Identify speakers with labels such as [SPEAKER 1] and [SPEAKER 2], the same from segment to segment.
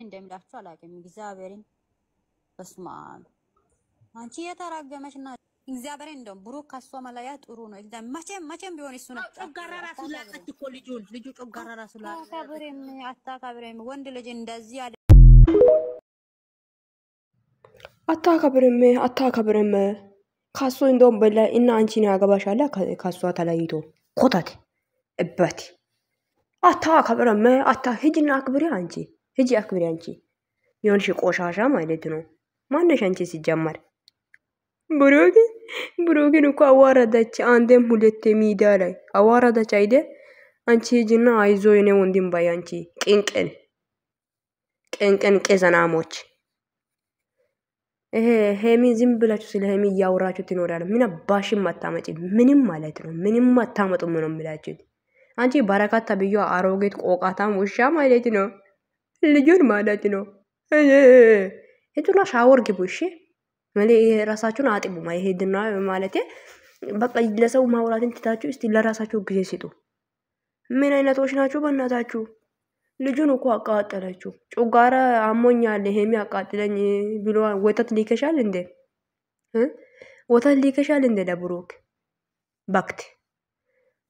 [SPEAKER 1] እንደምላችሁ አላውቅም። እግዚአብሔርን በስማም አንቺ የተራገመሽና እግዚአብሔርን እንደው ብሩክ ካሷ መለያ ጥሩ ነው። መቼም ቢሆን እሱ ነው
[SPEAKER 2] ጮጋራ ራሱ ላቀች እኮ ልጁ ጮጋራ ራሱ
[SPEAKER 1] አታከብርም። ወንድ ልጅ እንደዚህ ያለ
[SPEAKER 3] አታከብርም። ካሱ እንደውም በላይ እና አንቺን ያገባሻል ካሷ ተለይቶ ኮታት እበት አታከብርም። ሂጂና አክብሪ አንቺ ሂጂ አክብሪ አንቺ የሆንሽ ቆሻሻ ማለት ነው። ማነሽ አንቺ ሲጀመር? ብሩክን እኮ አዋረደች። አንዴም ሁለቴ ሚዲያ ላይ አዋረደች አይደ አንቺ ሂጂና አይዞ የኔ ወንድም ባይ አንቺ ቅንቅን ቅዘናሞች ሄሚ ዝም ብላችሁ ስለ ሄሚ እያወራችሁ ትኖራላችሁ። ምን አባሽም አታመጪ ምንም ማለት ነው። ምንም አታመጡም ነው የምላችሁት። አንቺ በረከት ተብዬው አሮጌት ቆቃታም ውሻ ማለት ነው። ልጁን ማለት ነው። ሄዱና ሻወር ግቡ እሺ። ራሳችሁን አጥቡ ማይሄድና ማለት በቃ ለሰው ማውራትን ትታችሁ እስቲ ለራሳችሁ ጊዜ ስጡ። ምን አይነቶች ናችሁ በእናታችሁ? ልጁን እኮ አቃጠለችው። ጮጋራ አሞኛል ሄሚ አቃጥለኝ ብሎ ወተት ሊከሻል እንዴ? ወተት ሊከሻል እንዴ ለብሩክ ባክት።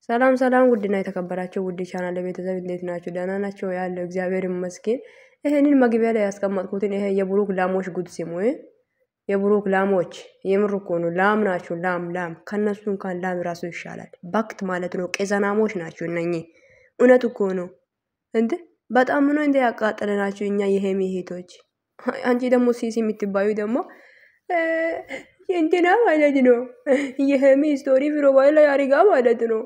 [SPEAKER 3] ሰላም ውድና የተከበራችሁ ውድ ቻናል ቤተሰብ እንዴት ናችሁ? ደህና ናችሁ? ያለው እግዚአብሔር ይመስገን። ይሄንን መግቢያ ላይ ያስቀመጥኩትን ይሄ የብሩክ ላሞች ጉድ ሲሙ የብሩክ ላሞች የምር እኮ ነው። ላም ናችሁ። ላም ከነሱ እንኳን ላም ራሱ ይሻላል። ባክት ማለት ነው። ቀዘናሞች ናችሁ እነኚህ። እውነት እኮ ነው እንዴ በጣም ነው እንደ ያቃጠለናችሁ እኛ የሄሚ ሄቶች። አንቺ ደግሞ ሲሲ የምትባዩ ደግሞ እንትና ማለት ነው የሄሚ ስቶሪ ፕሮፋይል ላይ አሪጋ ማለት ነው።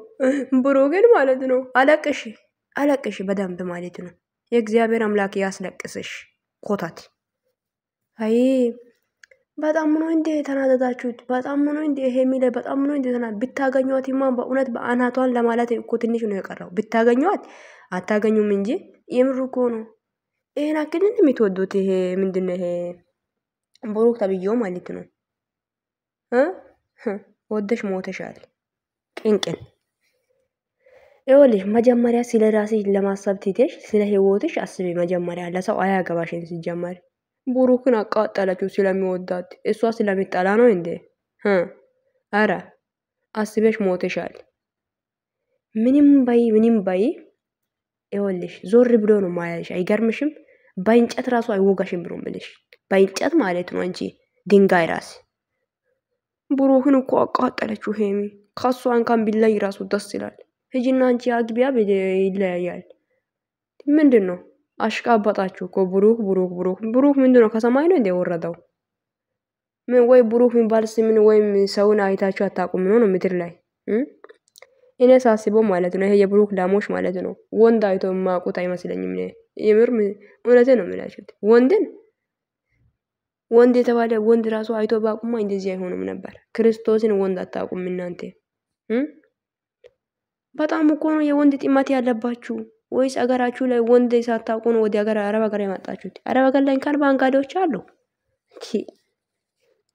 [SPEAKER 3] ብሩክን ማለት ነው አለቅሽ በደንብ ማለት ነው። የእግዚአብሔር አምላክ ያስለቅስሽ ኮታት። አይ በጣም ነው እንደ ተናደዳችሁት። በጣም ነው እንደ ሄሚ ላይ በጣም ነው እንደ ብታገኙዋትማ በእውነት በአናቷን ለማለት እኮ ትንሽ ነው የቀረው። ብታገኙዋት አታገኙም እንጂ የምር እኮ ነው። ይሄን አክል እንደምትወዱት ይሄ ምንድነው ይሄ ብሩክ ተብዬው ማለት ነው። ወደሽ ሞተሻል ቅንቅን። ይኸውልሽ መጀመሪያ ስለ ራስሽ ለማሰብ ትተሽ ስለ ህይወትሽ አስቢ መጀመሪያ። ለሰው አያገባሽም ሲጀመር። ብሩክን አቃጠለችው ስለሚወዳት እሷ ስለሚጠላ ነው እንዴ? አረ አስበሽ ሞተሻል። ምንም ባይ ይኸውልሽ ዞር ብሎ ነው ማያሽ። አይገርምሽም? በእንጨት ራሱ አይወጋሽም ብሎ ምልሽ በእንጨት ማለት ነው። አንቺ ድንጋይ ራስ ብሩክን እኮ አቃጠለችው ሄሚ። ካሷ እንኳን ቢላይ ራሱ ደስ ይላል። ሂጂና አንቺ አግቢያ ይለያያል። ምንድነው አሽቃባጣችሁ እኮ ብሩክ ምንድነው ከሰማይ ነው እንደ ወረደው? ምን ወይ ብሩክ የሚባል ስምን ወይም ሰውን አይታችሁ አታውቁም ነው ምድር ላይ? እኔ ሳስበው ማለት ነው ይሄ የብሩክ ላሞች ማለት ነው ወንድ አይቶ ማቁት አይመስለኝም። የምር እውነቴን ነው የምላችሁት። ወንድ የተባለ ወንድ ራሱ አይቶ ባቁማ እንደዚህ አይሆንም ነበር። ክርስቶስን ወንድ አታውቁም እናንተ። በጣም እኮ ነው የወንድ ጥማት ያለባችሁ። ወይስ አገራችሁ ላይ ወንድ ሳታውቁ ነው ወደ አረብ ሀገር የመጣችሁት? አረብ ሀገር ላይ እንኳን ባንጋሊዎች አሉ።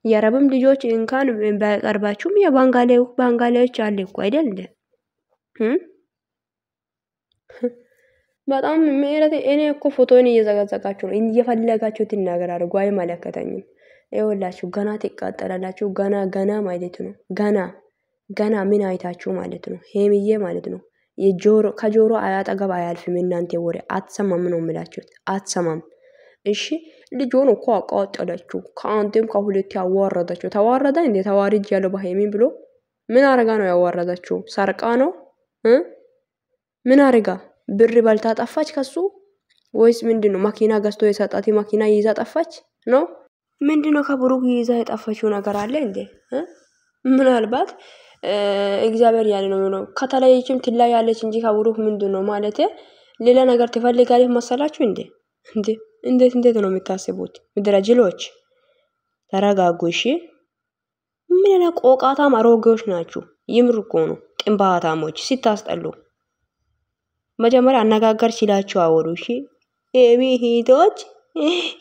[SPEAKER 3] የአረብም ልጆች እንኳን ባይቀርባችሁም የባንጋሊዎች አለ እኮ አይደል እንዴ? በጣም ማለት እኔ እኮ ፎቶን እየዘጋዘጋችሁ ነው እየፈለጋችሁት ነገር አድርጉ። አይመለከተኝም። ይኸውላችሁ ገና ትቃጠላላችሁ። ገና ማለት ነው። ገና ምን አይታችሁ ማለት ነው። ሄሚዬ ማለት ነው ከጆሮ አያጠገብ አያልፍም። እናንተ ወሬ አትሰማም ነው የምላችሁት። አትሰማም። እሺ ልጆን እኮ አቃጠለችው። ከአንድም ከሁለት ያዋረደችው። ተዋረደ እንዴ? ተዋርጅ ያለው በሄሚ ብሎ ምን አረጋ ነው ያዋረደችው? ሰርቃ ነው ምን አረጋ? ብር በልታ ጠፋች ከሱ ወይስ ምንድነው? መኪና ገዝቶ የሰጣት መኪና ይዛ ጠፋች ነው ምንድነው? ከብሩክ ይዛ የጠፋችው ነገር አለ እንዴ? ምናልባት እግዚአብሔር ያለ ነው ከተለየችም ትለያለች እንጂ ከብሩክ ምንድነው ማለት ሌላ ነገር ትፈልጋለች መሰላችሁ እንዴ? እንዴት ነው የምታስቡት? ምድረጅሎች ተረጋጉ እሺ። ምን ቆቃታም አሮጌዎች ናችሁ። ይምር እኮ ነው ቅንባታሞች ሲታስጠሉ። መጀመሪያ አነጋገር ሲላችሁ አወሩ እሺ። ሄሚ ሂቶች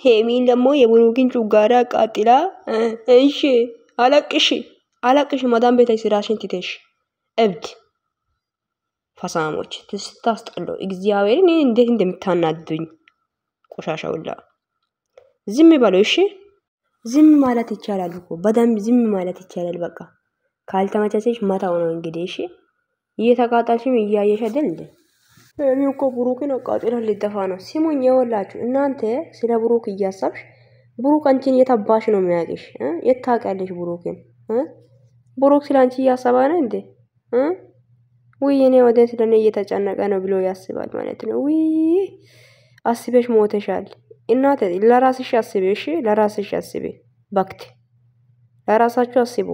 [SPEAKER 3] ሄሚን ደግሞ የብሩክን ጩጋራ አቃጥላ እሺ አለቅሽ ማዳም ቤት ስራሽን ትተሽ እብድ ፈሳሞች ትስታስጠሉ። እግዚአብሔርን እንዴት እንደምታናድዱኝ ቆሻሻ ሁላ ዝም በለው እሺ። ዝም ማለት ይቻላል እኮ በደንብ ዝም ማለት ይቻላል። በቃ ካልተመቻቸሽ መታው ነው እንግዲህ እሺ። እየተቃጣልሽም እያየሽ አይደል እንዴ? እኔ እኮ ብሩክን አቃጥሎ ሊደፋ ነው። ሲሙኝ የወላችሁ እናንተ ስለ ብሩክ እያሰብሽ ብሩክ አንቺን የታባሽ ነው የሚያውቅሽ? የት ታውቂያለሽ ብሩክን? ብሩክ ስላንቺ እያሰባ ነው እንዴ? ውይ እኔ ወደ ስለኔ እየተጨነቀ ነው ብሎ ያስባል ማለት ነው። ውይ አስበሽ ሞተሻል። እናቴ ለራስሽ አስቢ እሺ፣ ለራስሽ አስቢ። ባክት ለራሳችሁ አስቡ።